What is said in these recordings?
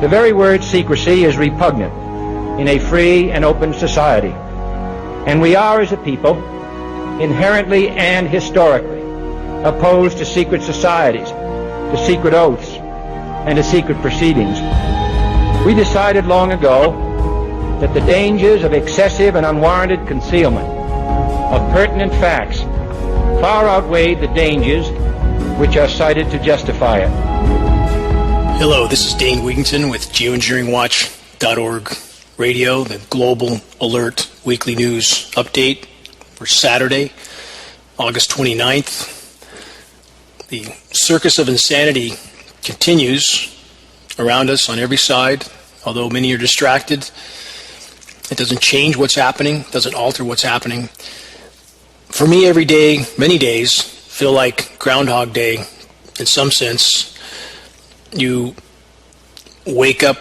The very word secrecy is repugnant in a free and open society. And we are, as a people, inherently and historically opposed to secret societies, to secret oaths, and to secret proceedings. We decided long ago that the dangers of excessive and unwarranted concealment of pertinent facts far outweighed the dangers which are cited to justify it. Hello, this is Dane Wigington with GeoEngineeringWatch.org radio, the Global Alert Weekly News Update for Saturday, August 29th. The circus of insanity continues around us on every side, although many are distracted. It doesn't change what's happening, doesn't alter what's happening. For me, every day, many days, feel like Groundhog Day in some sense. You wake up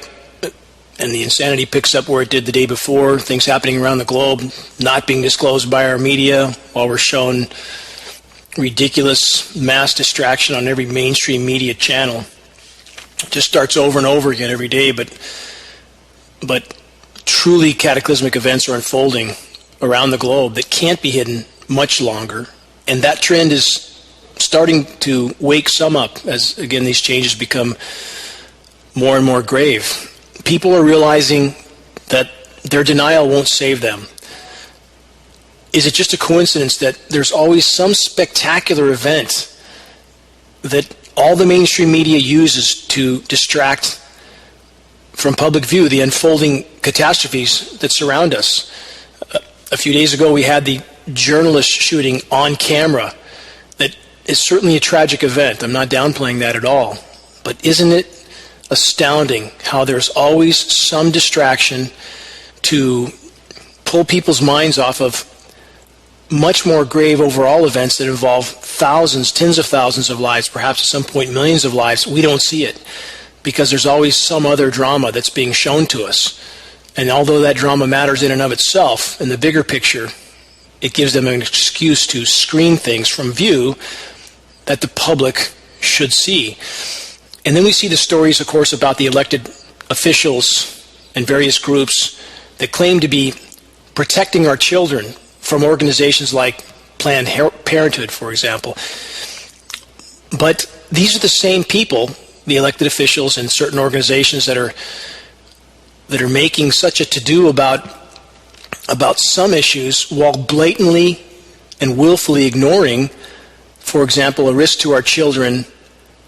and the insanity picks up where it did the day before, things happening around the globe, not being disclosed by our media, while we're shown ridiculous mass distraction on every mainstream media channel. It just starts over and over again every day, but truly cataclysmic events are unfolding around the globe that can't be hidden much longer, and that trend is starting to wake some up as, again, these changes become more and more grave. People are realizing that their denial won't save them. Is it just a coincidence that there's always some spectacular event that all the mainstream media uses to distract from public view the unfolding catastrophes that surround us? A few days ago, we had the journalist shooting on camera. That is certainly a tragic event. I'm not downplaying that at all. But isn't it astounding how there's always some distraction to pull people's minds off of much more grave overall events that involve thousands, tens of thousands of lives, perhaps at some point millions of lives? We don't see it because there's always some other drama that's being shown to us. And although that drama matters in and of itself, in the bigger picture, it gives them an excuse to screen things from view that the public should see. And then we see the stories, of course, about the elected officials and various groups that claim to be protecting our children from organizations like Planned Parenthood, for example. But these are the same people, the elected officials and certain organizations that are making such a to-do about some issues while blatantly and willfully ignoring, for example, a risk to our children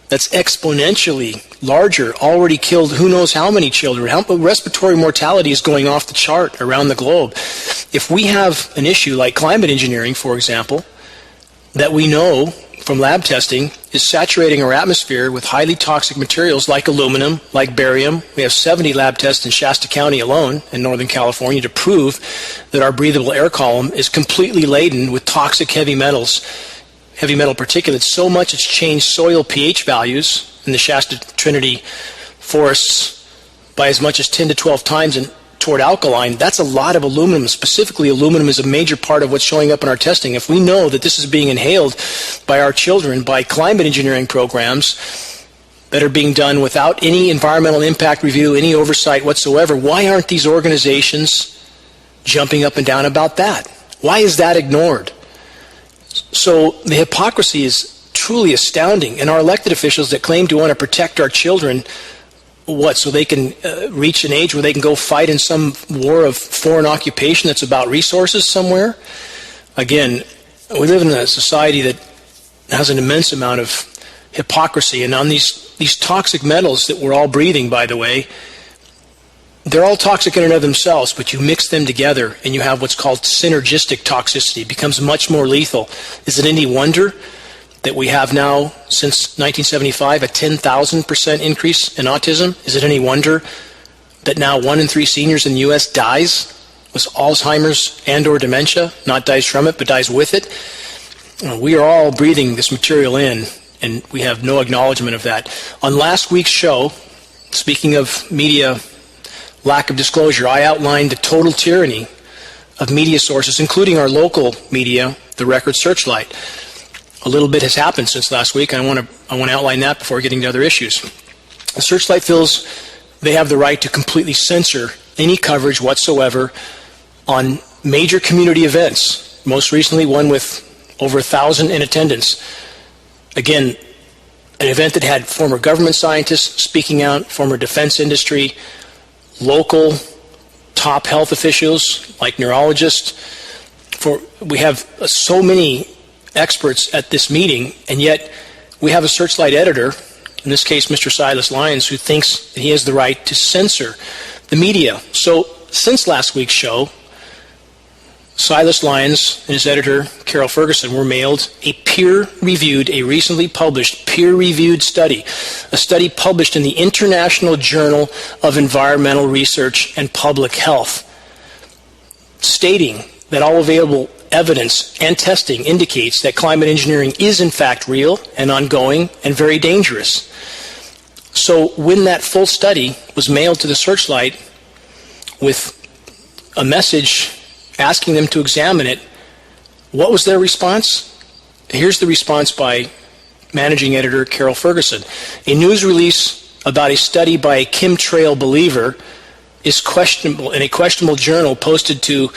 that's exponentially larger, already killed who knows how many children. Respiratory mortality is going off the chart around the globe. If we have an issue like climate engineering, for example, that we know from lab testing is saturating our atmosphere with highly toxic materials like aluminum, like barium. We have 70 lab tests in Shasta County alone in Northern California to prove that our breathable air column is completely laden with toxic heavy metals, heavy metal particulates, so much it's changed soil pH values in the Shasta Trinity forests by as much as 10 to 12 times and toward alkaline. That's a lot of aluminum. Specifically, aluminum is a major part of what's showing up in our testing. If we know that this is being inhaled by our children by climate engineering programs that are being done without any environmental impact review, any oversight whatsoever, why aren't these organizations jumping up and down about that? Why is that ignored? So the hypocrisy is truly astounding. And our elected officials that claim to want to protect our children, what, so they can reach an age where they can go fight in some war of foreign occupation that's about resources somewhere? Again, we live in a society that has an immense amount of hypocrisy. And on these toxic metals that we're all breathing, by the way, they're all toxic in and of themselves, but you mix them together and you have what's called synergistic toxicity. It becomes much more lethal. Is it any wonder that we have now, since 1975, a 10,000% increase in autism? Is it any wonder that now 1 in 3 seniors in the U.S. dies with Alzheimer's and or dementia? Not dies from it, but dies with it. We are all breathing this material in, and we have no acknowledgement of that. On last week's show, speaking of media lack of disclosure, I outlined the total tyranny of media sources, including our local media, the record Searchlight. A little bit has happened since last week, and I want to outline that before getting to other issues. Searchlight feels they have the right to completely censor any coverage whatsoever on major community events, most recently one with over 1,000 in attendance. Again, an event that had former government scientists speaking out, former defense industry, local top health officials like neurologists. We have so many experts at this meeting, and yet we have a Searchlight editor, in this case Mr. Silas Lyons, who thinks that he has the right to censor the media. So since last week's show, Silas Lyons and his editor, Carol Ferguson, were mailed a recently published peer-reviewed study, a study published in the International Journal of Environmental Research and Public Health, stating that all available evidence and testing indicates that climate engineering is in fact real and ongoing and very dangerous. So when that full study was mailed to the Searchlight with a message asking them to examine it, what was their response? Here's the response by managing editor Carol Ferguson. A news release about a study by a chemtrail believer is questionable in a questionable journal posted to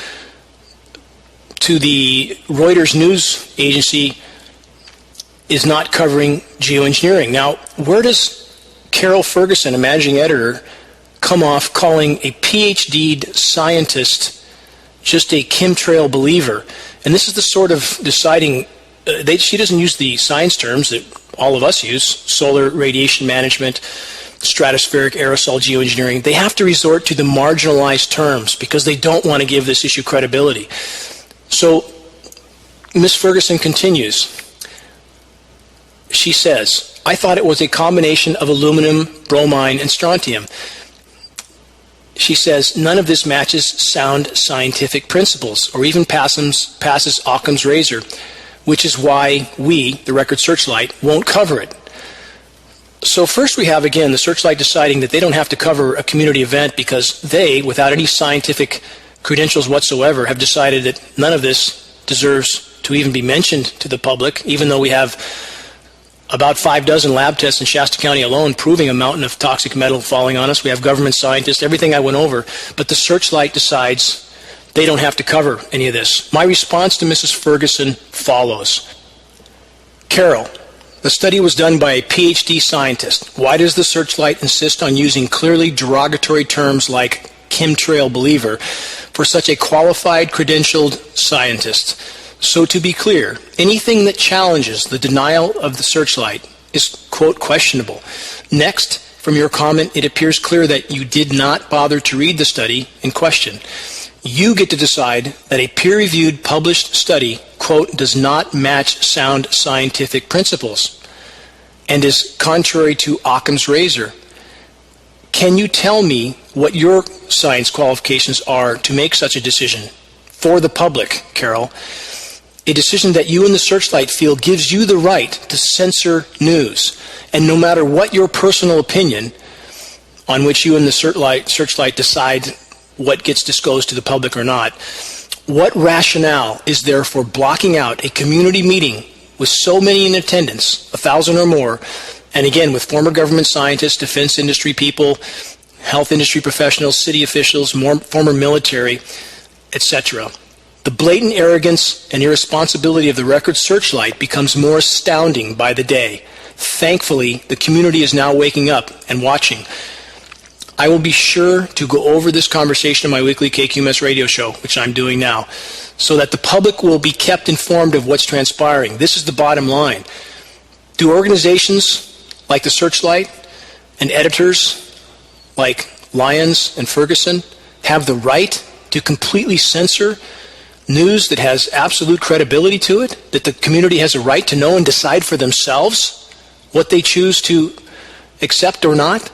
the Reuters news agency is not covering geoengineering. Now, where does Carol Ferguson, a managing editor, come off calling a PhD scientist just a chemtrail believer? And this is the sort of deciding, she doesn't use the science terms that all of us use, solar radiation management, stratospheric aerosol geoengineering. They have to resort to the marginalized terms because they don't want to give this issue credibility. So Ms. Ferguson continues. She says, I thought it was a combination of aluminum, bromine, and strontium. She says, none of this matches sound scientific principles or even passes Occam's razor, which is why we, the Record Searchlight, won't cover it. So first we have, again, the Searchlight deciding that they don't have to cover a community event because they, without any scientific credentials whatsoever, have decided that none of this deserves to even be mentioned to the public, even though we have about 6 lab tests in Shasta County alone proving a mountain of toxic metal falling on us. We have government scientists, everything I went over. But the Searchlight decides they don't have to cover any of this. My response to Mrs. Ferguson follows. Carol, the study was done by a PhD scientist. Why does the Searchlight insist on using clearly derogatory terms like chemtrail believer for such a qualified, credentialed scientist? So to be clear, anything that challenges the denial of the Searchlight is, quote, questionable. Next, from your comment, it appears clear that you did not bother to read the study in question. You get to decide that a peer-reviewed, published study, quote, does not match sound scientific principles and is contrary to Occam's razor. Can you tell me what your science qualifications are to make such a decision for the public, Carol? A decision that you and the Searchlight feel gives you the right to censor news. And no matter what your personal opinion, on which you and the Searchlight decide what gets disclosed to the public or not, what rationale is there for blocking out a community meeting with so many in attendance, 1,000 or more, and again with former government scientists, defense industry people, health industry professionals, city officials, former military, etc.? The blatant arrogance and irresponsibility of the Record Searchlight becomes more astounding by the day. Thankfully, the community is now waking up and watching. I will be sure to go over this conversation in my weekly KQMS radio show, which I'm doing now, so that the public will be kept informed of what's transpiring. This is the bottom line. Do organizations like the Searchlight and editors like Lyons and Ferguson have the right to completely censor news that has absolute credibility to it, that the community has a right to know and decide for themselves what they choose to accept or not?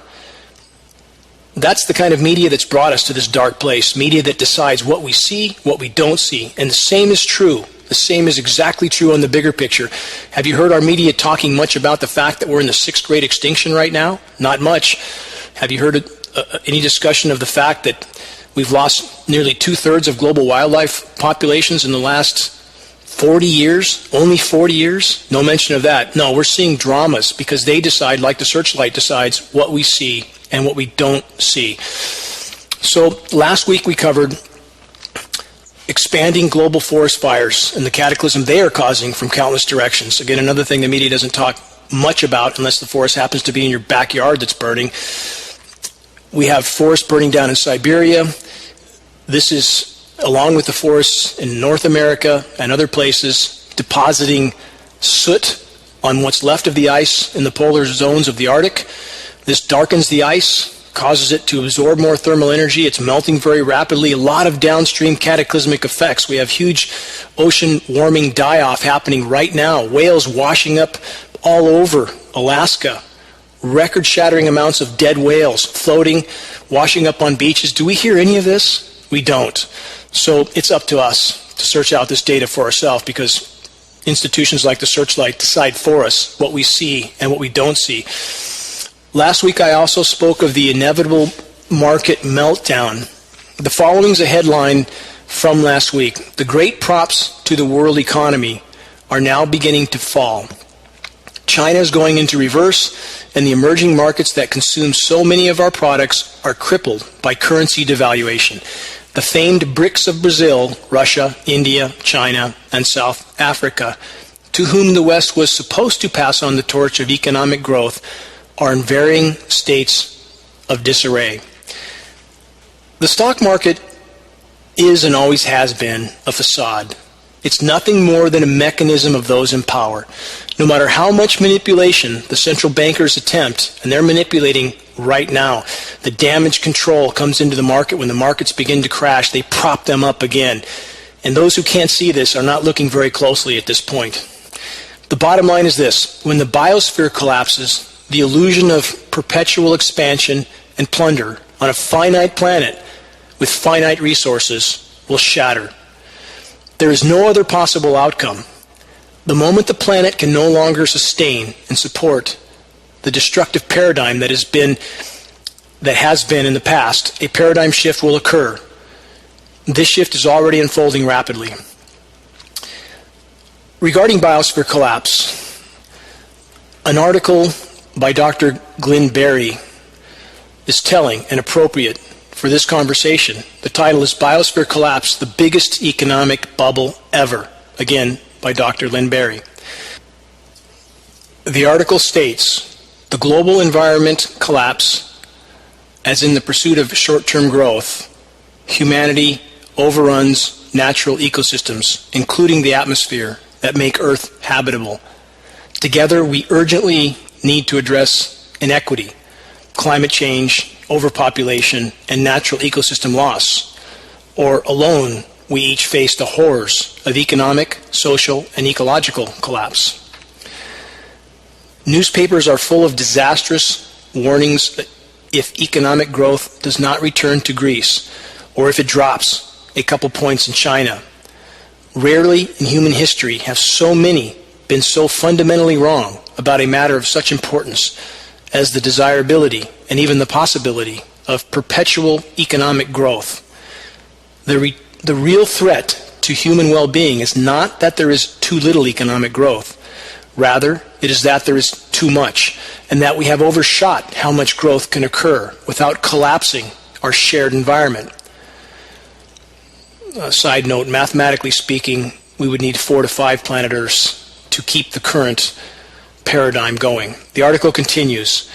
That's the kind of media that's brought us to this dark place, media that decides what we see, what we don't see. And the same is true. The same is exactly true on the bigger picture. Have you heard our media talking much about the fact that we're in the 6th grade extinction right now? Not much. Have you heard any discussion of the fact that we've lost nearly 2/3 of global wildlife populations in the last 40 years? Only 40 years? No mention of that. No, we're seeing dramas because they decide, like the Searchlight decides, what we see and what we don't see. So last week we covered expanding global forest fires and the cataclysm they are causing from countless directions. Again, another thing the media doesn't talk much about unless the forest happens to be in your backyard that's burning. We have forests burning down in Siberia. This is, along with the forests in North America and other places, depositing soot on what's left of the ice in the polar zones of the Arctic. This darkens the ice, causes it to absorb more thermal energy. It's melting very rapidly. A lot of downstream cataclysmic effects. We have huge ocean warming die-off happening right now. Whales washing up all over Alaska. Record-shattering amounts of dead whales floating, washing up on beaches. Do we hear any of this? We don't. So it's up to us to search out this data for ourselves, because institutions like the Searchlight decide for us what we see and what we don't see. Last week I also spoke of the inevitable market meltdown. The following is a headline from last week. The great props to the world economy are now beginning to fall. China is going into reverse, and the emerging markets that consume so many of our products are crippled by currency devaluation. The famed BRICS of Brazil, Russia, India, China, and South Africa, to whom the West was supposed to pass on the torch of economic growth, are in varying states of disarray. The stock market is and always has been a facade. It's nothing more than a mechanism of those in power. No matter how much manipulation the central bankers attempt, and they're manipulating right now, the damage control comes into the market when the markets begin to crash. They prop them up again. And those who can't see this are not looking very closely at this point. The bottom line is this: when the biosphere collapses, the illusion of perpetual expansion and plunder on a finite planet with finite resources will shatter. There is no other possible outcome. The moment the planet can no longer sustain and support the destructive paradigm that has been in the past, a paradigm shift will occur. This shift is already unfolding rapidly. Regarding biosphere collapse, an article by Dr. Glenn Berry is telling and appropriate for this conversation. The title is Biosphere Collapse, the Biggest Economic Bubble Ever, again by Dr. Glenn Berry. The article states, the global environment collapse, as in the pursuit of short-term growth, humanity overruns natural ecosystems, including the atmosphere, that make Earth habitable. Together, we urgently need to address inequity, climate change, overpopulation, and natural ecosystem loss. Or alone, we each face the horrors of economic, social, and ecological collapse. Newspapers are full of disastrous warnings that if economic growth does not return to Greece, or if it drops a couple points in China. Rarely in human history have so many been so fundamentally wrong about a matter of such importance as the desirability and even the possibility of perpetual economic growth. The real threat to human well-being is not that there is too little economic growth. Rather, it is that there is too much, and that we have overshot how much growth can occur without collapsing our shared environment. Side note, mathematically speaking, we would need 4 to 5 planet Earths to keep the current paradigm going. The article continues,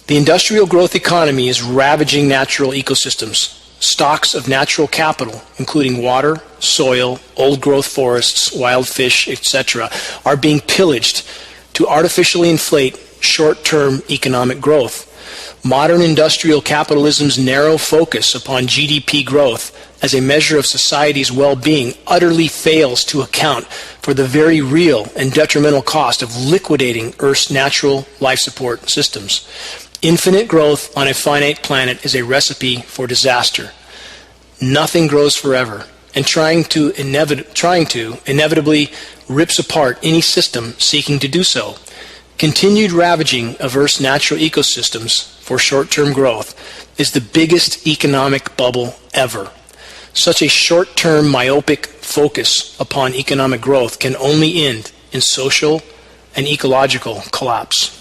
the industrial growth economy is ravaging natural ecosystems. Stocks of natural capital, including water, soil, old-growth forests, wild fish, etc., are being pillaged to artificially inflate short-term economic growth. Modern industrial capitalism's narrow focus upon GDP growth as a measure of society's well-being utterly fails to account for the very real and detrimental cost of liquidating Earth's natural life support systems. Infinite growth on a finite planet is a recipe for disaster. Nothing grows forever, and trying to inevitably rips apart any system seeking to do so. Continued ravaging of Earth's natural ecosystems for short-term growth is the biggest economic bubble ever. Such a short-term myopic focus upon economic growth can only end in social and ecological collapse.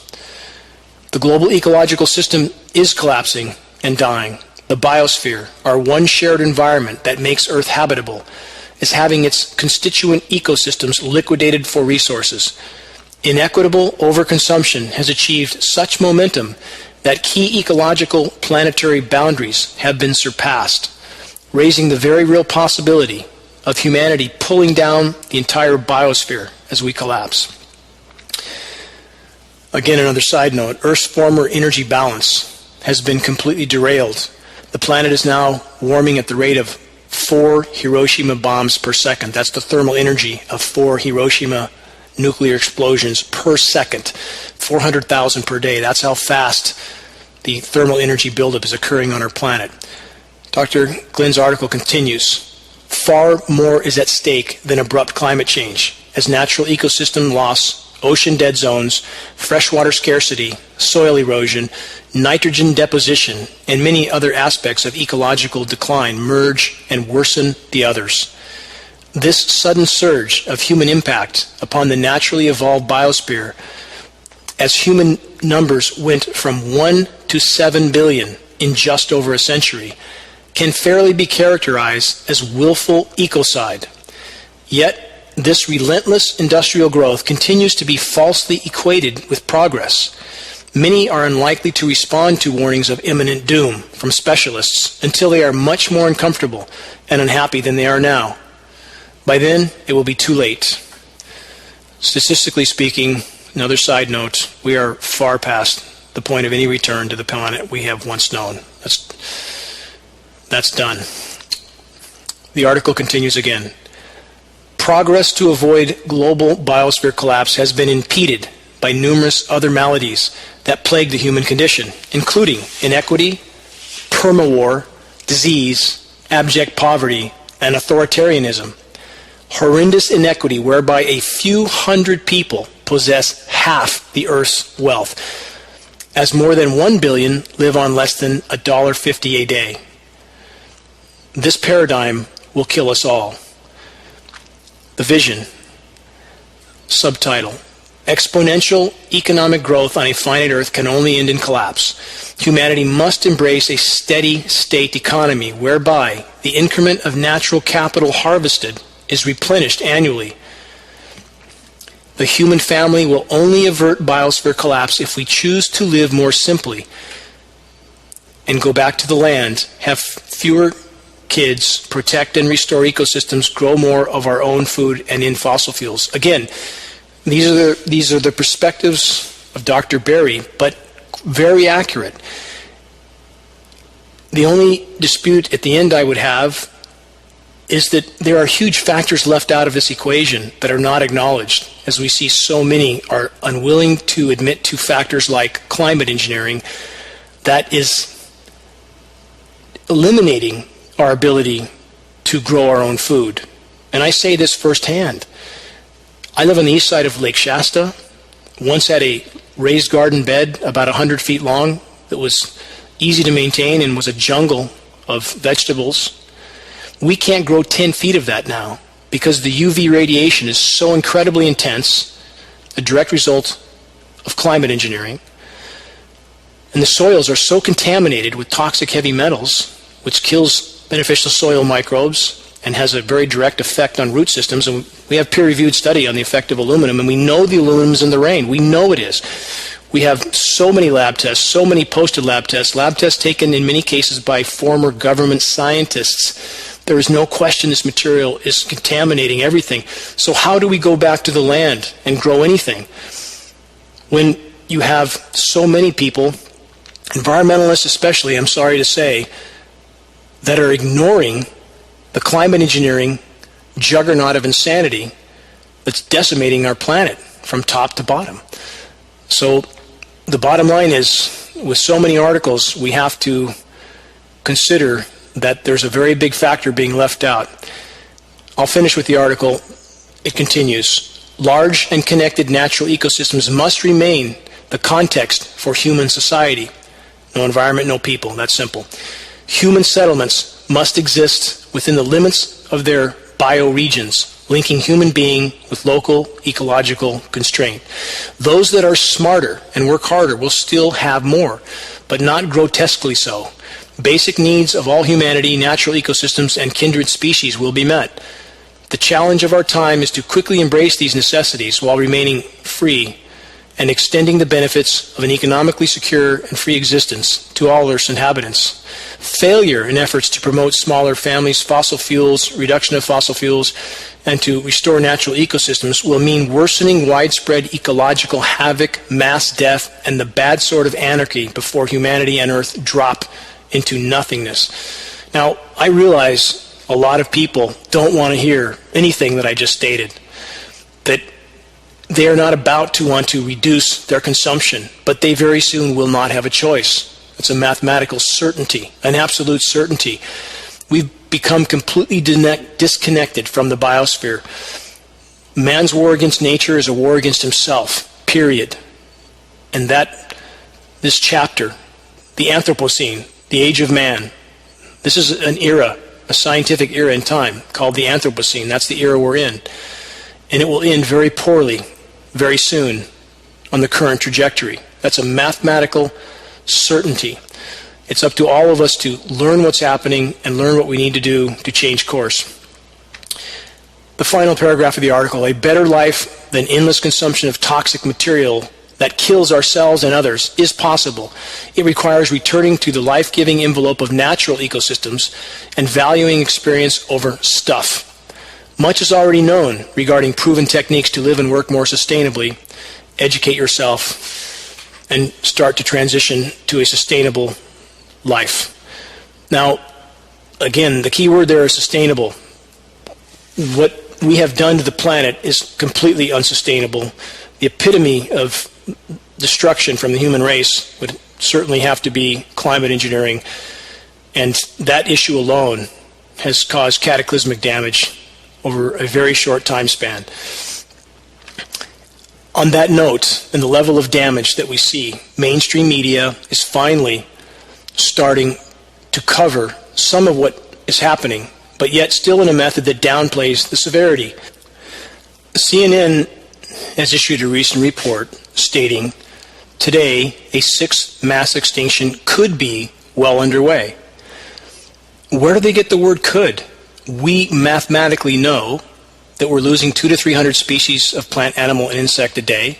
The global ecological system is collapsing and dying. The biosphere, our one shared environment that makes Earth habitable, is having its constituent ecosystems liquidated for resources. Inequitable overconsumption has achieved such momentum that key ecological planetary boundaries have been surpassed, raising the very real possibility of humanity pulling down the entire biosphere as we collapse. Again, another side note, Earth's former energy balance has been completely derailed. The planet is now warming at the rate of 4 Hiroshima bombs per second. That's the thermal energy of 4 Hiroshima nuclear explosions per second. 400,000 per day. That's how fast the thermal energy buildup is occurring on our planet. Dr. Glenn's article continues. Far more is at stake than abrupt climate change, as natural ecosystem loss, ocean dead zones, freshwater scarcity, soil erosion, nitrogen deposition, and many other aspects of ecological decline merge and worsen the others. This sudden surge of human impact upon the naturally evolved biosphere, as human numbers went from 1 to 7 billion in just over a century, can fairly be characterized as willful ecocide. Yet, this relentless industrial growth continues to be falsely equated with progress. Many are unlikely to respond to warnings of imminent doom from specialists until they are much more uncomfortable and unhappy than they are now. By then, it will be too late. Statistically speaking, another side note, we are far past the point of any return to the planet we have once known. That's done. The article continues again. Progress to avoid global biosphere collapse has been impeded by numerous other maladies that plague the human condition, including inequity, permawar, disease, abject poverty, and authoritarianism. Horrendous inequity whereby a few hundred people possess half the Earth's wealth, as more than 1 billion live on less than $1.50 a day. This paradigm will kill us all. The vision. Subtitle. Exponential economic growth on a finite Earth can only end in collapse. Humanity must embrace a steady state economy whereby the increment of natural capital harvested is replenished annually. The human family will only avert biosphere collapse if we choose to live more simply and go back to the land, have fewer kids, protect and restore ecosystems, grow more of our own food and in fossil fuels. Again, these are the perspectives of Dr. Berry, but very accurate. The only dispute at the end I would have is that there are huge factors left out of this equation that are not acknowledged, as we see so many are unwilling to admit to factors like climate engineering that is eliminating our ability to grow our own food. And I say this firsthand. I live on the east side of Lake Shasta, once had a raised garden bed about 100 feet long that was easy to maintain and was a jungle of vegetables. We can't grow 10 feet of that now because the UV radiation is so incredibly intense, a direct result of climate engineering. And the soils are so contaminated with toxic heavy metals, which kills beneficial soil microbes and has a very direct effect on root systems. And we have peer-reviewed study on the effect of aluminum, and we know the aluminum's in the rain. We know it is. We have so many lab tests, so many posted lab tests taken in many cases by former government scientists. There is no question this material is contaminating everything. So how do we go back to the land and grow anything when you have so many people, environmentalists especially, I'm sorry to say, that are ignoring the climate engineering juggernaut of insanity that's decimating our planet from top to bottom. So the bottom line is, with so many articles, we have to consider that there's a very big factor being left out. I'll finish with the article. It continues. Large and connected natural ecosystems must remain the context for human society. No environment, no people. That's simple. Human settlements must exist within the limits of their bioregions, linking human being with local ecological constraint. Those that are smarter and work harder will still have more, but not grotesquely so. Basic needs of all humanity, natural ecosystems, and kindred species will be met. The challenge of our time is to quickly embrace these necessities while remaining free and extending the benefits of an economically secure and free existence to all Earth's inhabitants. Failure in efforts to promote smaller families, fossil fuels, reduction of fossil fuels, and to restore natural ecosystems will mean worsening widespread ecological havoc, mass death, and the bad sort of anarchy before humanity and Earth drop into nothingness. Now, I realize a lot of people don't want to hear anything that I just stated, that they are not about to want to reduce their consumption, but they very soon will not have a choice. It's a mathematical certainty, an absolute certainty. We've become completely disconnected from the biosphere. Man's war against nature is a war against himself, period. And this chapter, the Anthropocene, the age of man, this is an era, a scientific era in time called the Anthropocene. That's the era we're in. And it will end very poorly, very soon, on the current trajectory. That's a mathematical certainty. It's up to all of us to learn what's happening and learn what we need to do to change course. The final paragraph of the article, a better life than endless consumption of toxic material that kills ourselves and others is possible. It requires returning to the life-giving envelope of natural ecosystems and valuing experience over stuff. Much is already known regarding proven techniques to live and work more sustainably. Educate yourself and start to transition to a sustainable life. Now, again, the key word there is sustainable. What we have done to the planet is completely unsustainable. The epitome of destruction from the human race would certainly have to be climate engineering, and that issue alone has caused cataclysmic damage over a very short time span. On that note, and the level of damage that we see, mainstream media is finally starting to cover some of what is happening, but yet still in a method that downplays the severity. CNN has issued a recent report stating today a sixth mass extinction could be well underway. Where do they get the word could? We mathematically know that we're losing 200 to 300 species of plant, animal, and insect a day.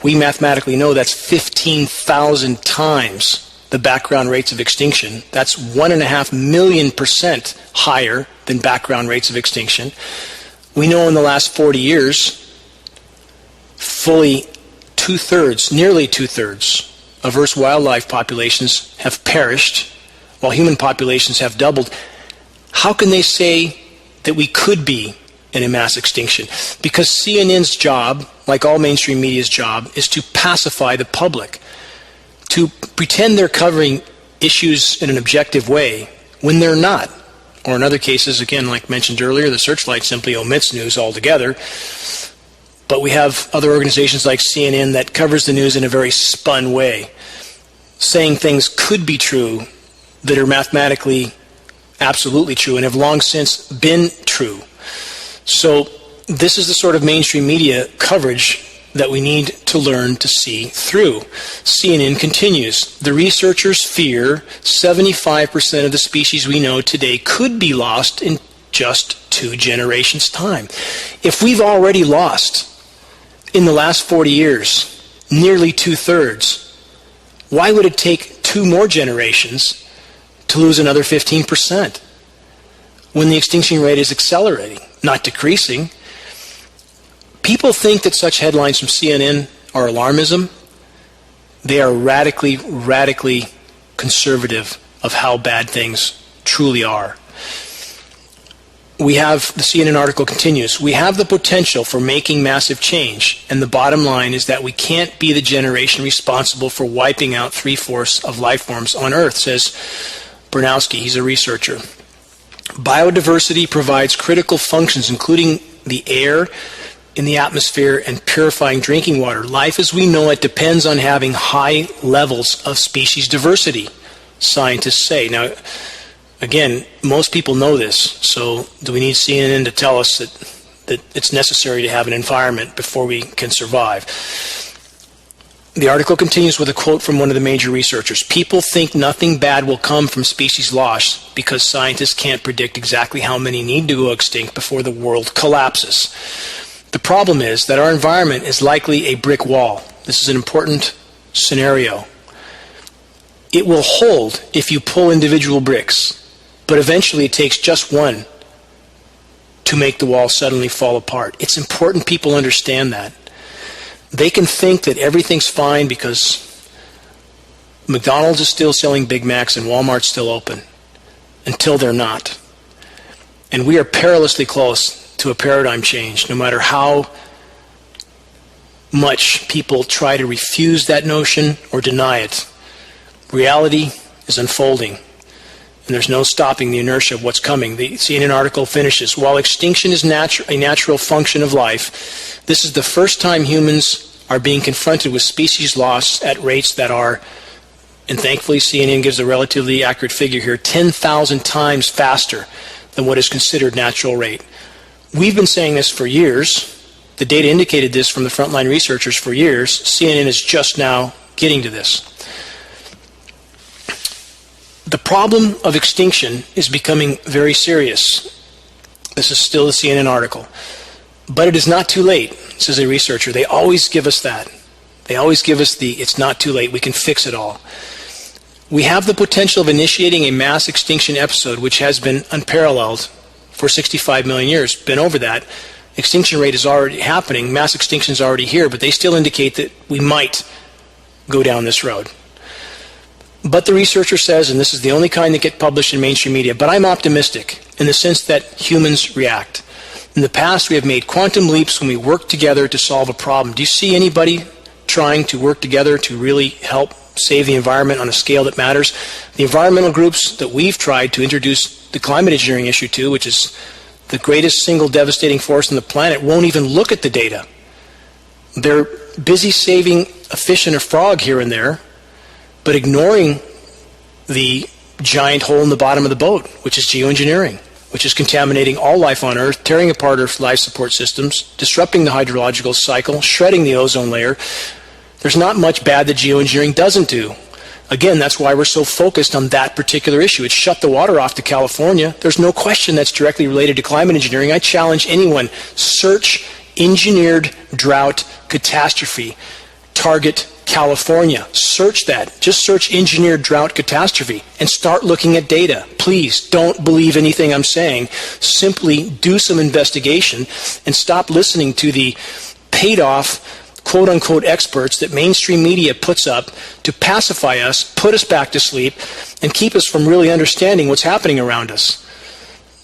We mathematically know that's 15,000 times the background rates of extinction. That's 1.5 million% higher than background rates of extinction. We know in the last 40 years, fully nearly two-thirds of Earth's wildlife populations have perished, while human populations have doubled. How can they say that we could be in a mass extinction? Because CNN's job, like all mainstream media's job, is to pacify the public, to pretend they're covering issues in an objective way when they're not. Or in other cases, again, like mentioned earlier, the Searchlight simply omits news altogether. But we have other organizations like CNN that covers the news in a very spun way, saying things could be true that are mathematically absolutely true and have long since been true. So this is the sort of mainstream media coverage that we need to learn to see through. CNN continues, the researchers fear 75% of the species we know today could be lost in just 2 generations' time. If we've already lost, in the last 40 years, nearly 2/3, why would it take 2 more generations to lose another 15% when the extinction rate is accelerating, not decreasing? People think that such headlines from CNN are alarmism. They are radically conservative of how bad things truly are. The CNN article continues, we have the potential for making massive change, and the bottom line is that we can't be the generation responsible for wiping out 3/4 of life forms on Earth, says Bernowski. He's a researcher. Biodiversity provides critical functions, including the air in the atmosphere and purifying drinking water. Life as we know it depends on having high levels of species diversity, scientists say. Now, again, most people know this, so do we need CNN to tell us that it's necessary to have an environment before we can survive? The article continues with a quote from one of the major researchers. People think nothing bad will come from species loss because scientists can't predict exactly how many need to go extinct before the world collapses. The problem is that our environment is likely a brick wall. This is an important scenario. It will hold if you pull individual bricks, but eventually it takes just one to make the wall suddenly fall apart. It's important people understand that. They can think that everything's fine because McDonald's is still selling Big Macs and Walmart's still open, until they're not. And we are perilously close to a paradigm change, no matter how much people try to refuse that notion or deny it. Reality is unfolding, and there's no stopping the inertia of what's coming. The CNN article finishes, while extinction is a natural function of life, this is the first time humans are being confronted with species loss at rates that are, and thankfully CNN gives a relatively accurate figure here, 10,000 times faster than what is considered natural rate. We've been saying this for years. The data indicated this from the frontline researchers for years. CNN is just now getting to this. The problem of extinction is becoming very serious. This is still a CNN article. But it is not too late, says a researcher. They always give us that. They always give us the, it's not too late, we can fix it all. We have the potential of initiating a mass extinction episode, which has been unparalleled for 65 million years. Been over that. Extinction rate is already happening. Mass extinction is already here, but they still indicate that we might go down this road. But the researcher says, and this is the only kind that get published in mainstream media, but I'm optimistic in the sense that humans react. In the past, we have made quantum leaps when we work together to solve a problem. Do you see anybody trying to work together to really help save the environment on a scale that matters? The environmental groups that we've tried to introduce the climate engineering issue to, which is the greatest single devastating force on the planet, won't even look at the data. They're busy saving a fish and a frog here and there, but ignoring the giant hole in the bottom of the boat, which is geoengineering, which is contaminating all life on Earth, tearing apart Earth's life support systems, disrupting the hydrological cycle, shredding the ozone layer. There's not much bad that geoengineering doesn't do. Again, that's why we're so focused on that particular issue. It shut the water off to California. There's no question that's directly related to climate engineering. I challenge anyone, search engineered drought catastrophe. Target California. Search that. Just search engineered drought catastrophe and start looking at data. Please don't believe anything I'm saying. Simply do some investigation and stop listening to the paid-off quote-unquote experts that mainstream media puts up to pacify us, put us back to sleep, and keep us from really understanding what's happening around us.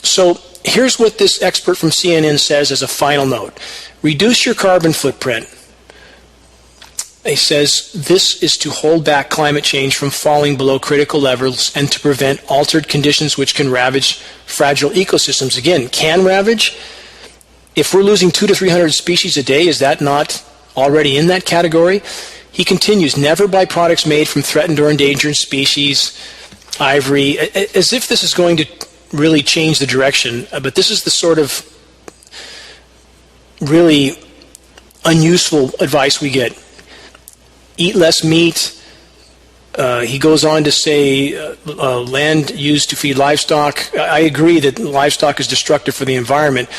So here's what this expert from CNN says as a final note. Reduce your carbon footprint. He says this is to hold back climate change from falling below critical levels and to prevent altered conditions which can ravage fragile ecosystems. Again, can ravage? If we're losing 200 to 300 species a day, is that not already in that category? He continues, never buy products made from threatened or endangered species, ivory, as if this is going to really change the direction. But this is the sort of really unuseful advice we get. Eat less meat. He goes on to say land used to feed livestock. I agree that livestock is destructive for the environment,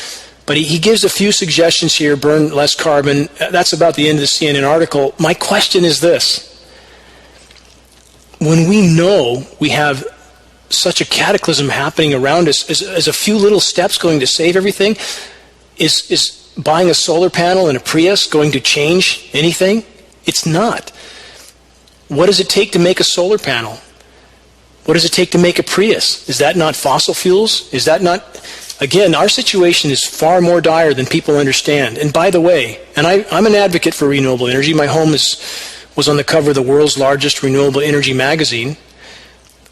but he gives a few suggestions here. Burn less carbon. That's about the end of the CNN article. My question is this. When we know we have such a cataclysm happening around us, is a few little steps going to save everything? Is buying a solar panel and a Prius going to change anything? It's not. What does it take to make a solar panel? What does it take to make a Prius? Is that not fossil fuels? Is that not... Again, our situation is far more dire than people understand. And by the way, and I'm an advocate for renewable energy. My home was on the cover of the world's largest renewable energy magazine.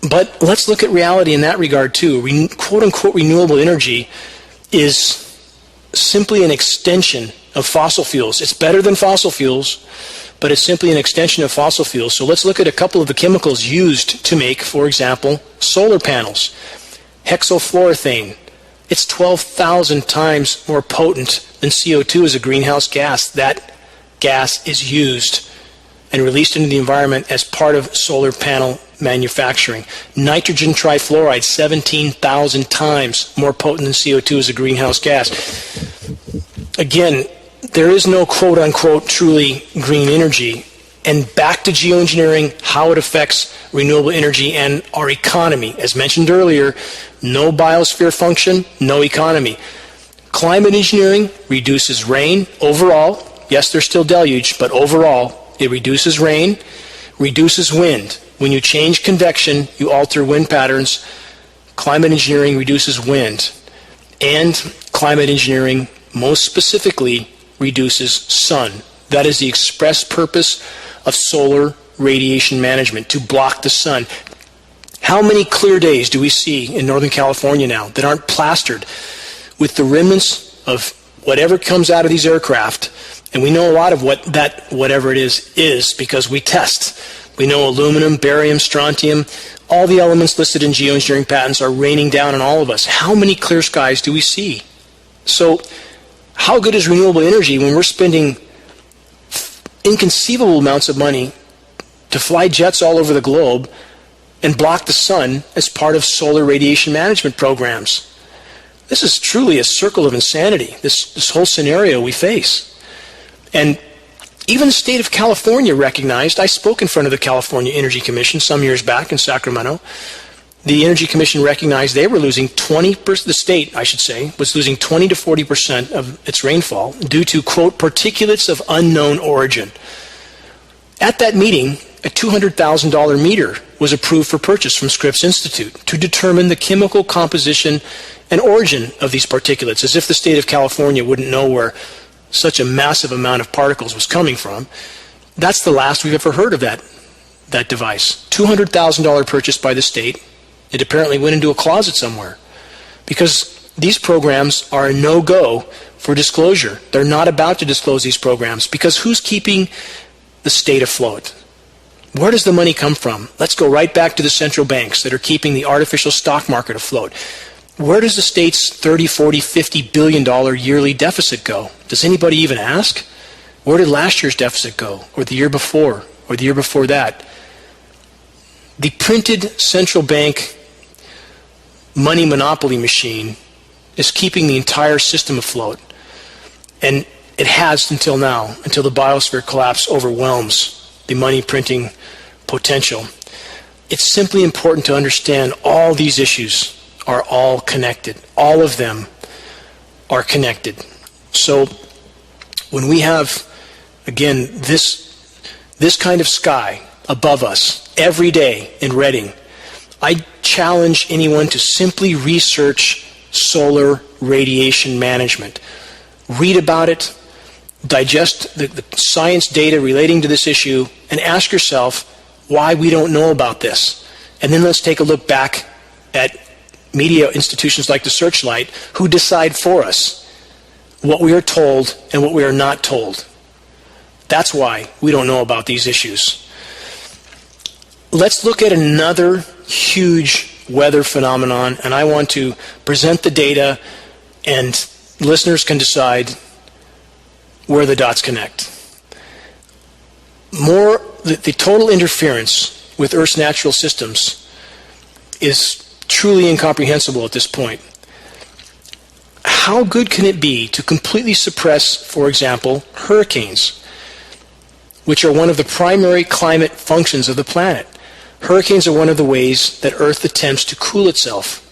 But let's look at reality in that regard too. Quote-unquote renewable energy is simply an extension of fossil fuels. It's better than fossil fuels, but it's simply an extension of fossil fuels. So let's look at a couple of the chemicals used to make, for example, solar panels. Hexafluoroethane. It's 12,000 times more potent than CO2 as a greenhouse gas. That gas is used and released into the environment as part of solar panel manufacturing. Nitrogen trifluoride, 17,000 times more potent than CO2 as a greenhouse gas. Again, there is no quote-unquote truly green energy. And back to geoengineering, how it affects renewable energy and our economy. As mentioned earlier, no biosphere function, no economy. Climate engineering reduces rain overall. Yes, there's still deluge, but overall, it reduces rain, reduces wind. When you change convection, you alter wind patterns. Climate engineering reduces wind. And climate engineering, most specifically, reduces sun. That is the express purpose of solar radiation management, to block the sun. How many clear days do we see in Northern California now that aren't plastered with the remnants of whatever comes out of these aircraft? And we know a lot of what that whatever it is because we test. We know aluminum, barium, strontium, all the elements listed in geoengineering patents are raining down on all of us. How many clear skies do we see? So how good is renewable energy when we're spending inconceivable amounts of money to fly jets all over the globe and block the sun as part of solar radiation management programs? This is truly a circle of insanity, this whole scenario we face. And even the state of California recognized, I spoke in front of the California Energy Commission some years back in Sacramento. The Energy Commission recognized they were losing the state, I should say, was losing 20 to 40% of its rainfall due to, quote, particulates of unknown origin. At that meeting, a $200,000 meter was approved for purchase from Scripps Institute to determine the chemical composition and origin of these particulates, as if the state of California wouldn't know where such a massive amount of particles was coming from. That's the last we've ever heard of that device. $200,000 purchased by the state. It apparently went into a closet somewhere because these programs are a no-go for disclosure. They're not about to disclose these programs because who's keeping the state afloat? Where does the money come from? Let's go right back to the central banks that are keeping the artificial stock market afloat. Where does the state's $30, $40, $50 billion yearly deficit go? Does anybody even ask? Where did last year's deficit go? Or the year before? Or the year before that? The printed central bank money monopoly machine is keeping the entire system afloat. And it has until now, until the biosphere collapse overwhelms the money printing potential. It's simply important to understand all these issues are all connected. All of them are connected. So when we have, again, this kind of sky above us every day in Redding, I challenge anyone to simply research solar radiation management. Read about it, digest the science data relating to this issue, and ask yourself why we don't know about this. And then let's take a look back at media institutions like the Searchlight who decide for us what we are told and what we are not told. That's why we don't know about these issues. Let's look at another huge weather phenomenon, and I want to present the data, and listeners can decide where the dots connect. The total interference with Earth's natural systems is truly incomprehensible at this point. How good can it be to completely suppress, for example, hurricanes, which are one of the primary climate functions of the planet? Hurricanes are one of the ways that Earth attempts to cool itself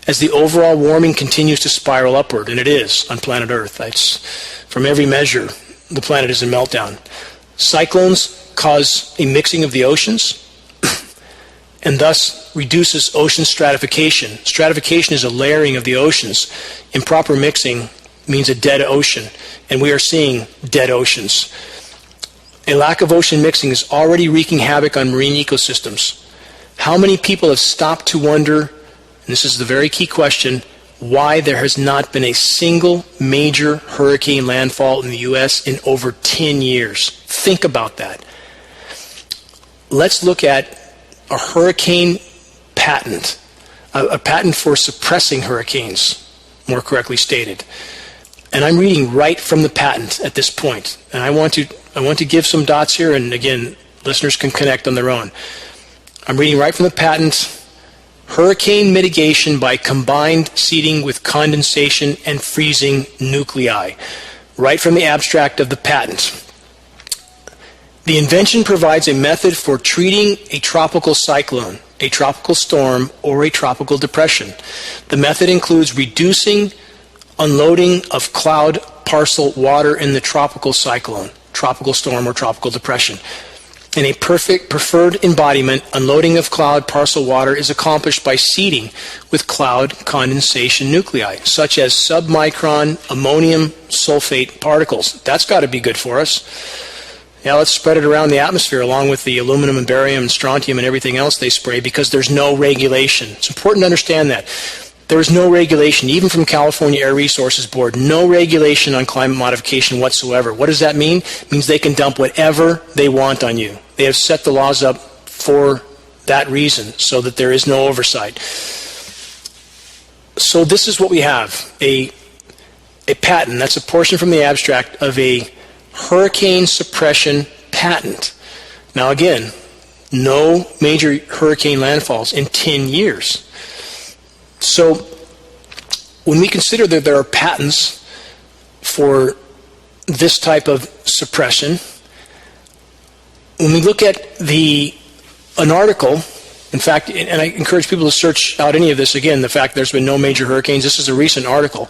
as the overall warming continues to spiral upward, and it is on planet Earth. From every measure, the planet is in meltdown. Cyclones cause a mixing of the oceans and thus reduces ocean stratification. Stratification is a layering of the oceans. Improper mixing means a dead ocean, and we are seeing dead oceans. A lack of ocean mixing is already wreaking havoc on marine ecosystems. How many people have stopped to wonder, and this is the very key question, why there has not been a single major hurricane landfall in the U.S. in over 10 years? Think about that. Let's look at a hurricane patent, a patent for suppressing hurricanes, more correctly stated. And I'm reading right from the patent at this point. And I want to give some dots here, and again, Listeners can connect on their own. I'm reading right from the patent. Hurricane mitigation by combined seeding with condensation and freezing nuclei. Right from the abstract of the patent. The invention provides a method for treating a tropical cyclone, a tropical storm, or a tropical depression. The method includes reducing unloading of cloud parcel water in the tropical cyclone, tropical storm, or tropical depression. In a preferred embodiment, unloading of cloud parcel water is accomplished by seeding with cloud condensation nuclei, such as submicron ammonium sulfate particles. That's got to be good for us. Yeah, let's spread it around the atmosphere along with the aluminum and barium and strontium and everything else they spray, because there's no regulation. It's important to understand that. There's no regulation, even from California Air Resources Board, no regulation on climate modification whatsoever. What does that mean? It means they can dump whatever they want on you. They have set the laws up for that reason, so that there is no oversight. So this is what we have, a patent. That's a portion from the abstract of a hurricane suppression patent. Now again, no major hurricane landfalls in 10 years. So when we consider that there are patents for this type of suppression, when we look at an article, in fact, and I encourage people to search out any of this, again, the fact there's been no major hurricanes, this is a recent article.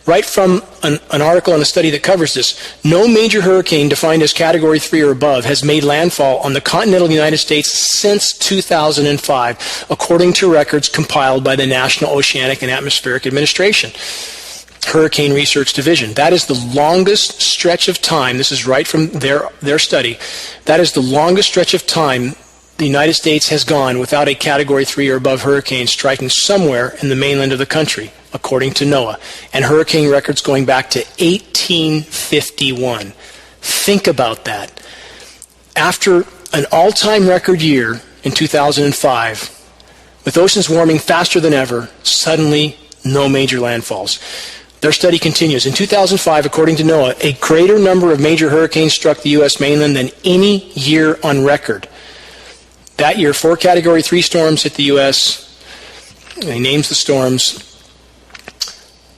Right from an article and a study that covers this, no major hurricane defined as Category 3 or above has made landfall on the continental United States since 2005, according to records compiled by the National Oceanic and Atmospheric Administration, Hurricane Research Division. That is the longest stretch of time, this is right from their study, that is the longest stretch of time the United States has gone without a Category 3 or above hurricane striking somewhere in the mainland of the country, according to NOAA, and hurricane records going back to 1851. Think about that. After an all-time record year in 2005, with oceans warming faster than ever, suddenly no major landfalls. Their study continues. In 2005, according to NOAA, a greater number of major hurricanes struck the U.S. mainland than any year on record. That year, 4 Category 3 storms hit the U.S. He names the storms.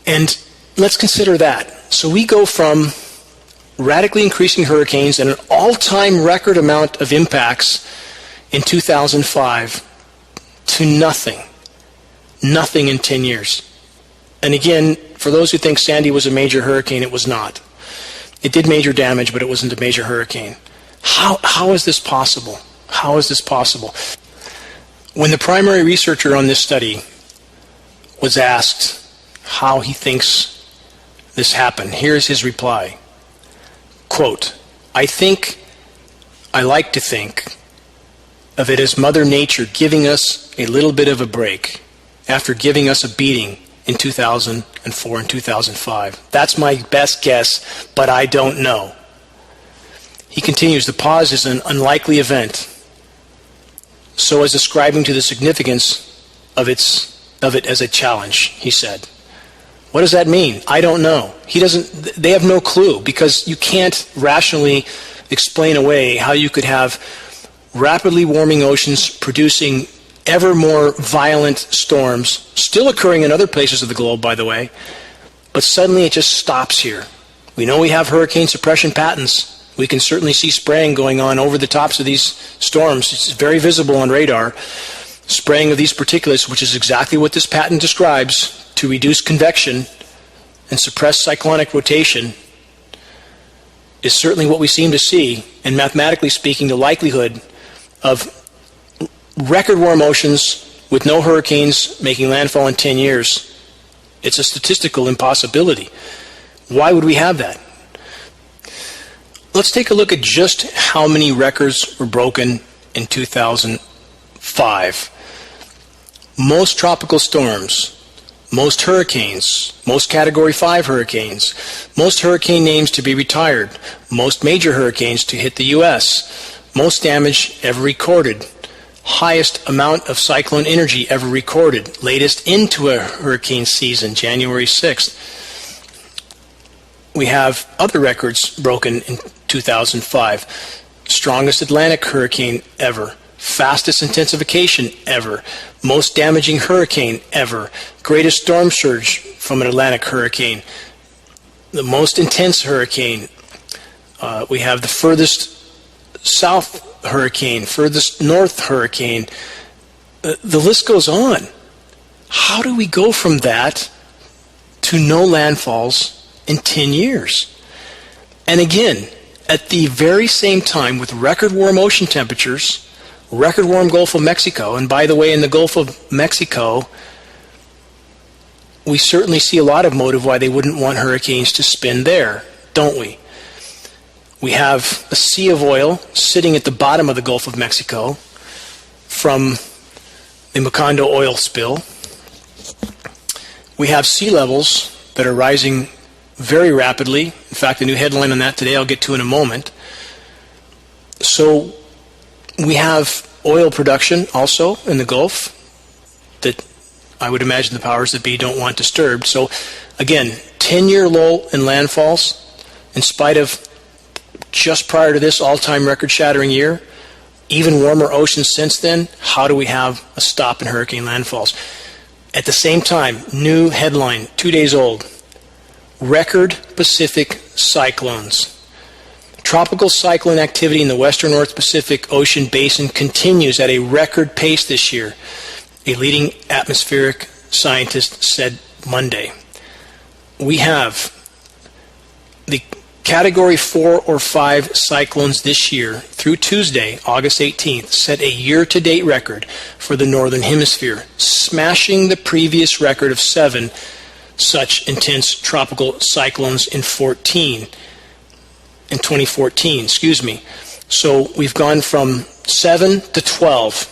And let's consider that. So we go from radically increasing hurricanes and an all-time record amount of impacts in 2005 to nothing. Nothing in 10 years. And again, for those who think Sandy was a major hurricane, it was not. It did major damage, but it wasn't a major hurricane. How is this possible? How is this possible? When the primary researcher on this study was asked how he thinks this happened, here's his reply. Quote, I like to think of it as Mother Nature giving us a little bit of a break after giving us a beating in 2004 and 2005. That's my best guess, but I don't know. He continues, the pause is an unlikely event, so as ascribing to the significance of it as a challenge, he said. What does that mean? I don't know. They have no clue, because you can't rationally explain away how you could have rapidly warming oceans producing ever more violent storms, still occurring in other places of the globe, by the way, but suddenly it just stops here. We know we have hurricane suppression patents. We can certainly see spraying going on over the tops of these storms. It's very visible on radar. Spraying of these particulates, which is exactly what this patent describes, to reduce convection and suppress cyclonic rotation, is certainly what we seem to see. And mathematically speaking, the likelihood of record warm oceans with no hurricanes making landfall in 10 years, it's a statistical impossibility. Why would we have that? Let's take a look at just how many records were broken in 2005. Most tropical storms, most hurricanes, most Category 5 hurricanes, most hurricane names to be retired, most major hurricanes to hit the U.S., most damage ever recorded, highest amount of cyclone energy ever recorded, latest into a hurricane season, January 6th. We have other records broken in 2005. strongest Atlantic hurricane ever, fastest intensification ever, most damaging hurricane ever, greatest storm surge from an Atlantic hurricane, the most intense hurricane. We have the furthest south hurricane, furthest north hurricane. The list goes on. How do we go from that to no landfalls in 10 years? And again, at the very same time, with record warm ocean temperatures, record warm Gulf of Mexico, and by the way, in the Gulf of Mexico, we certainly see a lot of motive why they wouldn't want hurricanes to spin there, don't we? We have a sea of oil sitting at the bottom of the Gulf of Mexico from the Macondo oil spill. We have sea levels that are rising very rapidly. In fact, a new headline on that today I'll get to in a moment. So we have oil production also in the Gulf that I would imagine the powers that be don't want disturbed. So again, 10-year low in landfalls in spite of just prior to this all-time record-shattering year, even warmer oceans since then. How do we have a stop in hurricane landfalls? At the same time, new headline, 2 days old, record Pacific cyclones. Tropical cyclone activity in the western North Pacific Ocean basin continues at a record pace this year, a leading atmospheric scientist said Monday. We have the Category 4 or 5 cyclones this year through Tuesday, August 18th, set a year-to-date record for the Northern Hemisphere, smashing the previous record of 7 such intense tropical cyclones in 2014. So we've gone from 7 to 12.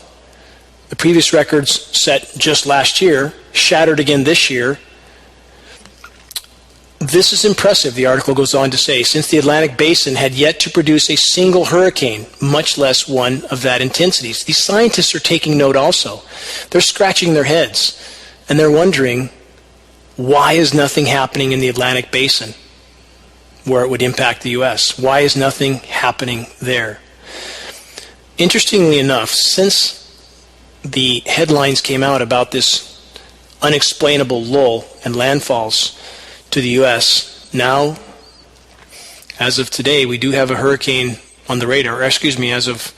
The previous records set just last year, shattered again this year. This is impressive, the article goes on to say, since the Atlantic Basin had yet to produce a single hurricane, much less one of that intensity. These scientists are taking note also. They're scratching their heads, and they're wondering, why is nothing happening in the Atlantic Basin where it would impact the U.S.? Why is nothing happening there? Interestingly enough, since the headlines came out about this unexplainable lull and landfalls to the U.S., now, as of today, we do have a hurricane on the radar. As of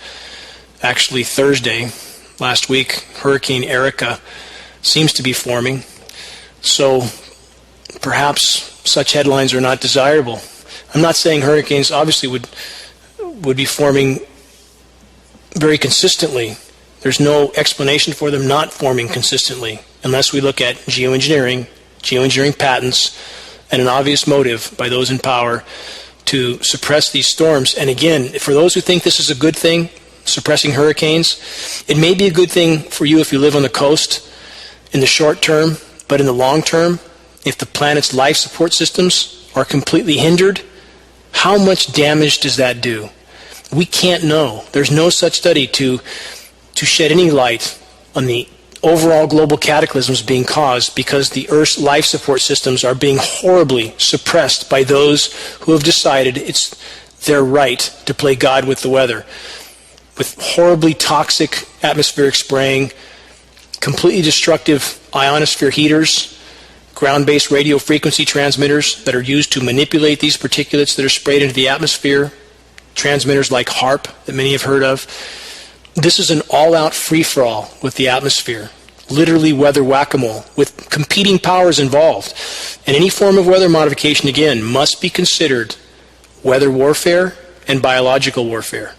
actually Thursday last week, Hurricane Erica seems to be forming. So perhaps such headlines are not desirable. I'm not saying hurricanes obviously would be forming very consistently. There's no explanation for them not forming consistently unless we look at geoengineering patents, and an obvious motive by those in power to suppress these storms. And again, for those who think this is a good thing, suppressing hurricanes, it may be a good thing for you if you live on the coast in the short term, but in the long term, if the planet's life support systems are completely hindered, how much damage does that do? We can't know. There's no such study to shed any light on the overall global cataclysms being caused because the Earth's life support systems are being horribly suppressed by those who have decided it's their right to play God with the weather, with horribly toxic atmospheric spraying, completely destructive ionosphere heaters, ground-based radio frequency transmitters that are used to manipulate these particulates that are sprayed into the atmosphere, transmitters like HARP that many have heard of. This is an all-out free-for-all with the atmosphere, literally weather whack-a-mole, with competing powers involved. And any form of weather modification, again, must be considered weather warfare and biological warfare.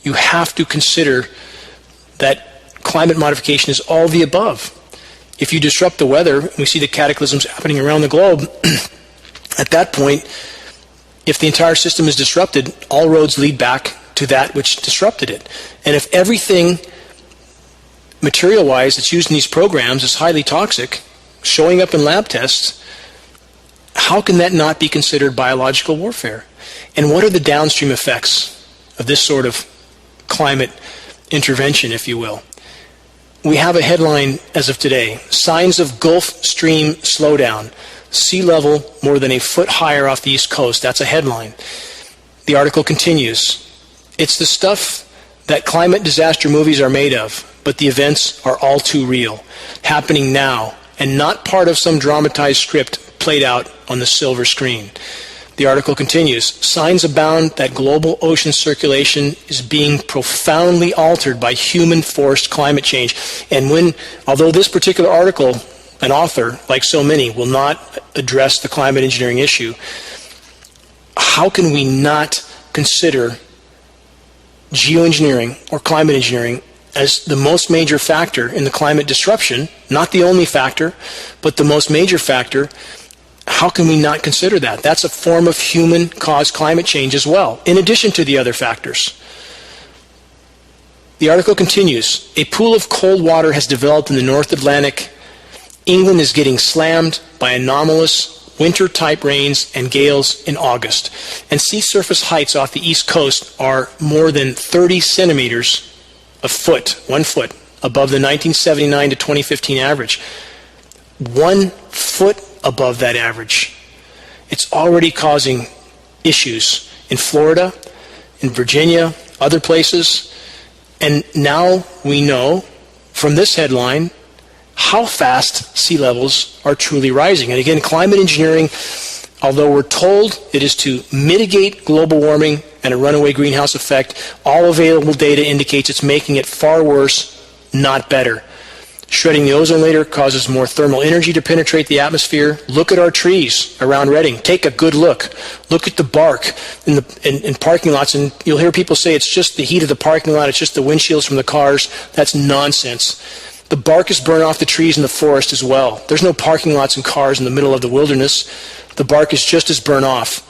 You have to consider that climate modification is all the above. If you disrupt the weather, we see the cataclysms happening around the globe, at that point, if the entire system is disrupted, all roads lead back to that which disrupted it. And if everything material-wise that's used in these programs is highly toxic, showing up in lab tests, how can that not be considered biological warfare? And what are the downstream effects of this sort of climate intervention, if you will? We have a headline as of today, signs of Gulf Stream slowdown, sea level more than a foot higher off the East Coast. That's a headline. The article continues. It's the stuff that climate disaster movies are made of, but the events are all too real, happening now, and not part of some dramatized script played out on the silver screen. The article continues, signs abound that global ocean circulation is being profoundly altered by human-forced climate change. And although this particular article, an author, like so many, will not address the climate engineering issue, how can we not consider geoengineering or climate engineering as the most major factor in the climate disruption, not the only factor, but the most major factor? How can we not consider that? That's a form of human-caused climate change as well, in addition to the other factors. The article continues, a pool of cold water has developed in the North Atlantic. England is getting slammed by anomalous winter-type rains and gales in August. And sea surface heights off the east coast are more than 30 centimeters a foot, 1 foot, above the 1979 to 2015 average. 1 foot above that average. It's already causing issues in Florida, in Virginia, other places. And now we know from this headline how fast sea levels are truly rising. And again, climate engineering, although we're told it is to mitigate global warming and a runaway greenhouse effect, all available data indicates it's making it far worse, not better. Shredding the ozone layer causes more thermal energy to penetrate the atmosphere. Look at our trees around Reading. Take a good look. Look at the bark in parking lots, and you'll hear people say it's just the heat of the parking lot, it's just the windshields from the cars. That's nonsense. The bark is burned off the trees in the forest as well. There's no parking lots and cars in the middle of the wilderness. The bark is just as burned off.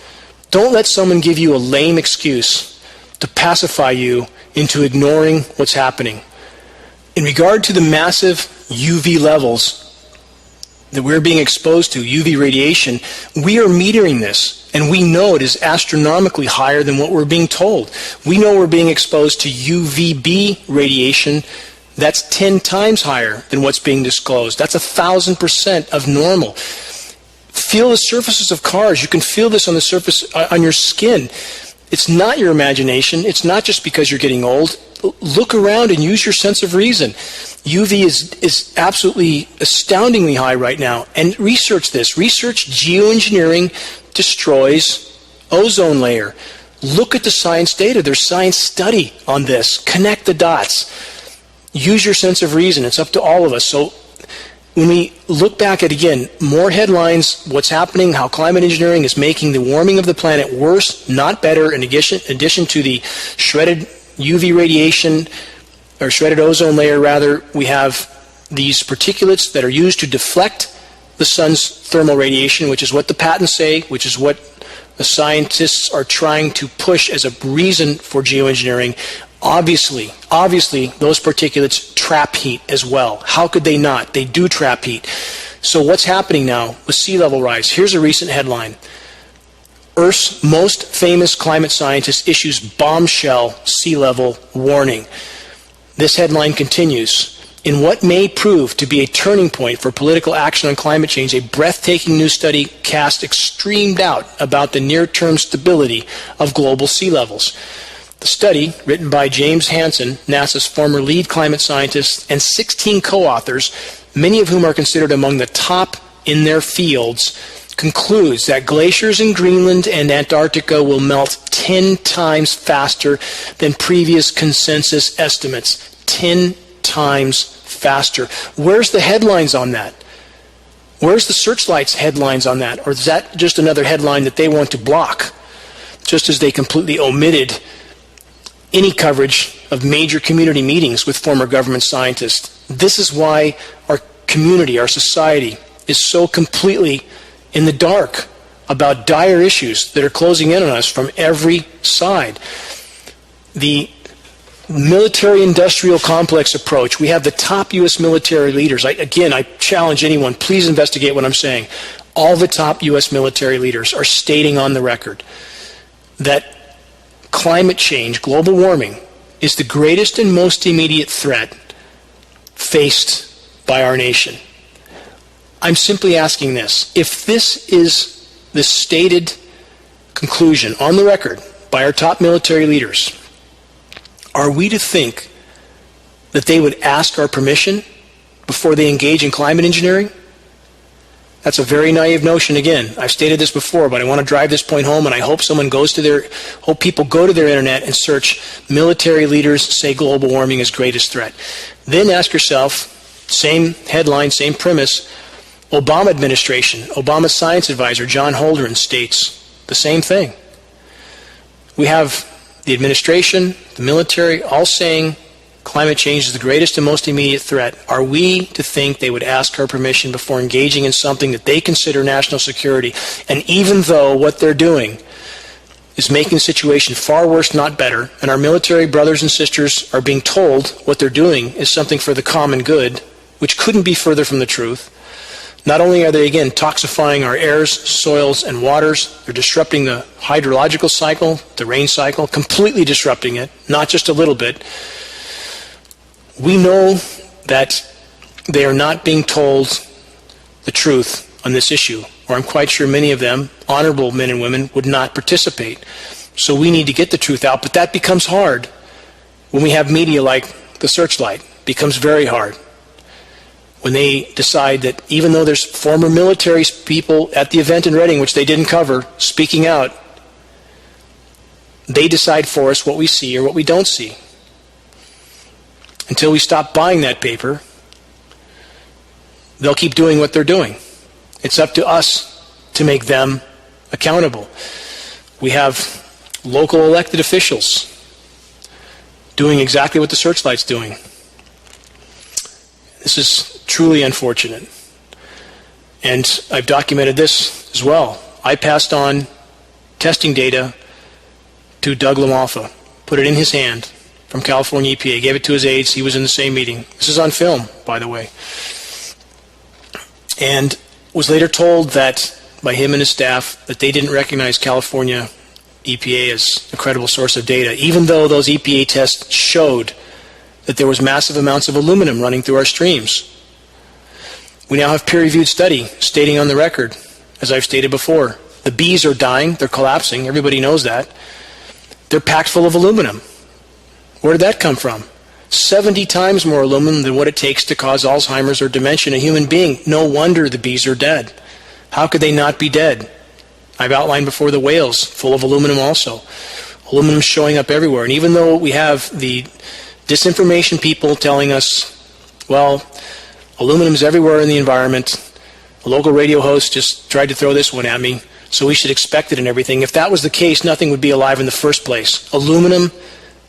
Don't let someone give you a lame excuse to pacify you into ignoring what's happening. In regard to the massive UV levels that we're being exposed to, UV radiation, we are metering this, and we know it is astronomically higher than what we're being told. We know we're being exposed to UVB radiation that's 10 times higher than what's being disclosed. That's 1,000% of normal. Feel the surfaces of cars. You can feel this on the surface, on your skin. It's not your imagination. It's not just because you're getting old. Look around and use your sense of reason. UV is absolutely astoundingly high right now. And research this. Research geoengineering destroys ozone layer. Look at the science data. There's science study on this. Connect the dots. Use your sense of reason. It's up to all of us. So when we look back at, again, more headlines, what's happening, how climate engineering is making the warming of the planet worse, not better, in addition to the shredded UV radiation, or shredded ozone layer rather, we have these particulates that are used to deflect the sun's thermal radiation, which is what the patents say, which is what the scientists are trying to push as a reason for geoengineering. Obviously, those particulates trap heat as well. How could they not? They do trap heat. So what's happening now with sea level rise? Here's a recent headline. Earth's most famous climate scientist issues bombshell sea level warning. This headline continues. In what may prove to be a turning point for political action on climate change, a breathtaking new study cast extreme doubt about the near-term stability of global sea levels. The study, written by James Hansen, NASA's former lead climate scientist, and 16 co-authors, many of whom are considered among the top in their fields, concludes that glaciers in Greenland and Antarctica will melt 10 times faster than previous consensus estimates. 10 times faster. Where's the headlines on that? Where's the Searchlight's headlines on that? Or is that just another headline that they want to block? Just as they completely omitted any coverage of major community meetings with former government scientists. This is why our community, our society, is so completely in the dark about dire issues that are closing in on us from every side. The military-industrial complex approach, we have the top U.S. military leaders. I challenge anyone, please investigate what I'm saying. All the top U.S. military leaders are stating on the record that climate change, global warming, is the greatest and most immediate threat faced by our nation. I'm simply asking this. If this is the stated conclusion on the record by our top military leaders, Are we to think that they would ask our permission before they engage in climate engineering? That's a very naive notion. Again, I've stated this before, but I want to drive this point home, and I hope hope people go to their internet and search military leaders say global warming is greatest threat. Then ask yourself, same headline, same premise, Obama administration, Obama science advisor John Holdren states the same thing. We have the administration, the military, all saying climate change is the greatest and most immediate threat. Are we to think they would ask our permission before engaging in something that they consider national security? And even though what they're doing is making the situation far worse, not better, and our military brothers and sisters are being told what they're doing is something for the common good, which couldn't be further from the truth, not only are they, again, toxifying our airs, soils, and waters, they're disrupting the hydrological cycle, the rain cycle, completely disrupting it, not just a little bit. We know that they are not being told the truth on this issue, or I'm quite sure many of them, honorable men and women, would not participate. So we need to get the truth out, but that becomes hard when we have media like the Searchlight. It becomes very hard when they decide that even though there's former military people at the event in Reading, which they didn't cover, speaking out, they decide for us what we see or what we don't see. Until we stop buying that paper, they'll keep doing what they're doing. It's up to us to make them accountable. We have local elected officials doing exactly what the Searchlight's doing. This is truly unfortunate. And I've documented this as well. I passed on testing data to Doug LaMalfa, put it in his hand from California EPA, gave it to his aides. He was in the same meeting. This is on film, by the way. And was later told that by him and his staff that they didn't recognize California EPA as a credible source of data, even though those EPA tests showed that there was massive amounts of aluminum running through our streams. We now have peer-reviewed study stating on the record, as I've stated before, the bees are dying, they're collapsing, everybody knows that. They're packed full of aluminum. Where did that come from? 70 times more aluminum than what it takes to cause Alzheimer's or dementia in a human being. No wonder the bees are dead. How could they not be dead? I've outlined before the whales, full of aluminum also. Aluminum showing up everywhere. And even though we have the disinformation people telling us, well, aluminum is everywhere in the environment. A local radio host just tried to throw this one at me, so we should expect it and everything. If that was the case, nothing would be alive in the first place. Aluminum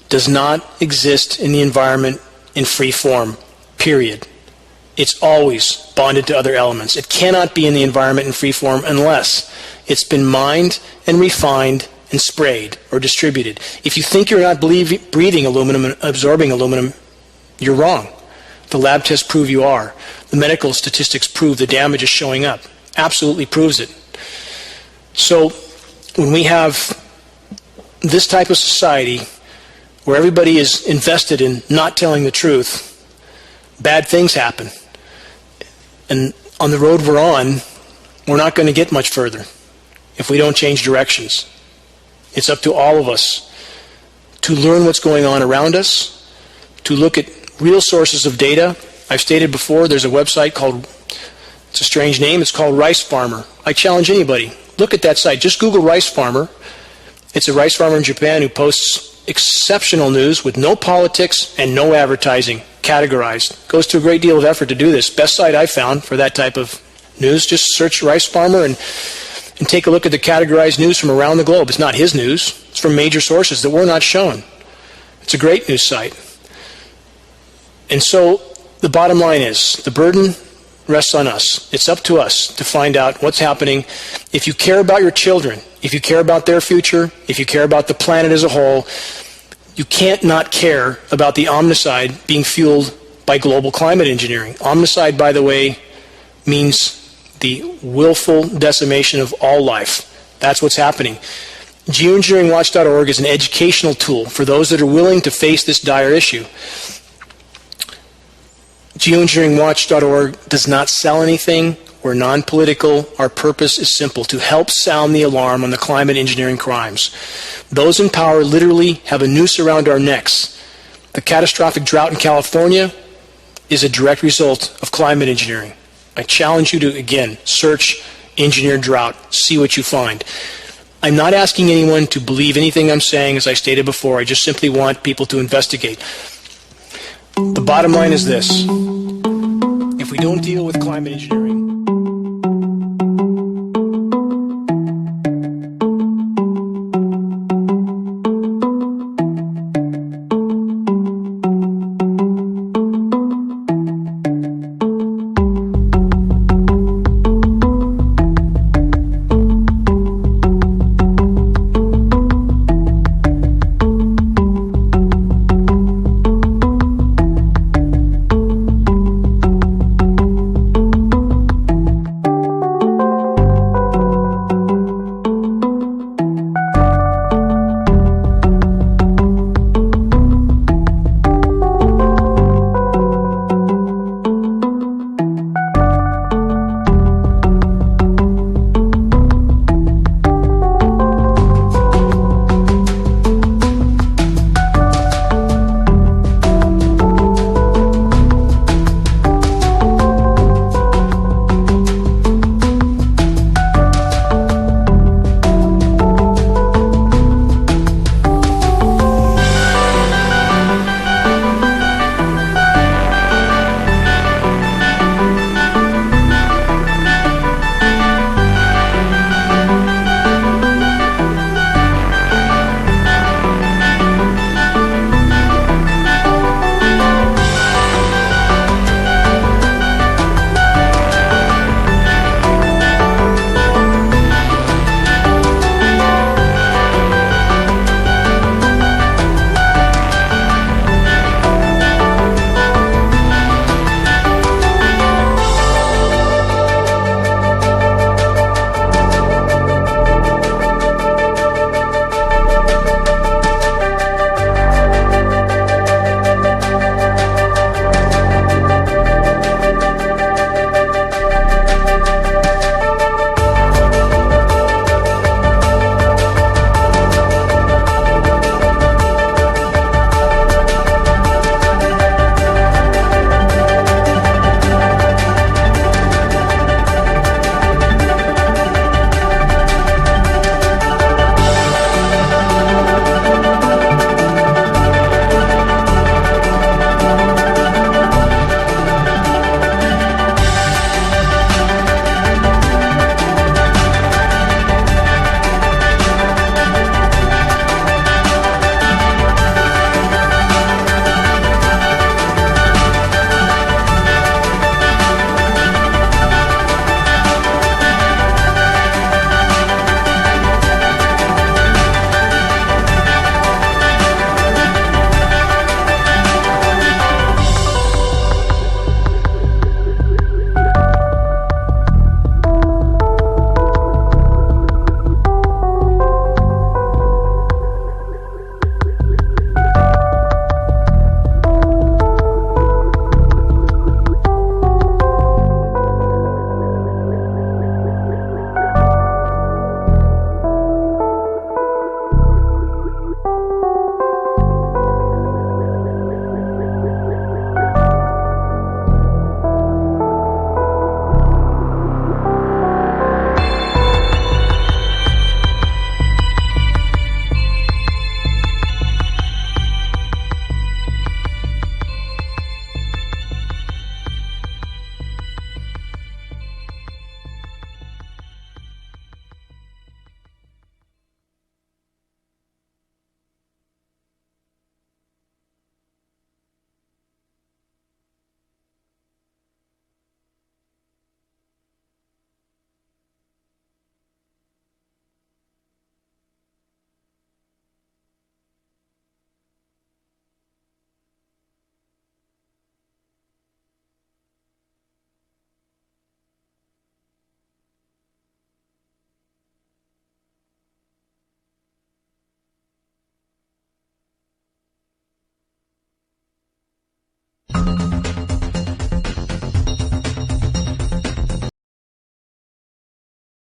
does not exist in the environment in free form, period. It's always bonded to other elements. It cannot be in the environment in free form unless it's been mined and refined and sprayed or distributed. If you think you're not breathing aluminum and absorbing aluminum, you're wrong. The lab tests prove you are. The medical statistics prove the damage is showing up. Absolutely proves it. So when we have this type of society where everybody is invested in not telling the truth, bad things happen. And on the road we're on, we're not going to get much further if we don't change directions. It's up to all of us to learn what's going on around us, to look at real sources of data. I've stated before, there's a website called, it's a strange name, it's called Rice Farmer. I challenge anybody, look at that site. Just Google Rice Farmer. It's a rice farmer in Japan who posts exceptional news with no politics and no advertising, categorized. Goes to a great deal of effort to do this. Best site I found for that type of news. Just search Rice Farmer and take a look at the categorized news from around the globe. It's not his news. It's from major sources that were not shown. It's a great news site. And so the bottom line is, the burden rests on us. It's up to us to find out what's happening. If you care about your children, if you care about their future, if you care about the planet as a whole, you can't not care about the omnicide being fueled by global climate engineering. Omnicide, by the way, means the willful decimation of all life. That's what's happening. GeoEngineeringWatch.org is an educational tool for those that are willing to face this dire issue. GeoEngineeringWatch.org does not sell anything. We're non-political. Our purpose is simple, to help sound the alarm on the climate engineering crimes. Those in power literally have a noose around our necks The catastrophic drought in California is a direct result of climate engineering. I challenge you to, again, search engineered drought, see what you find. I'm not asking anyone to believe anything I'm saying, as I stated before. I just simply want people to investigate. The bottom line is this. If we don't deal with climate engineering,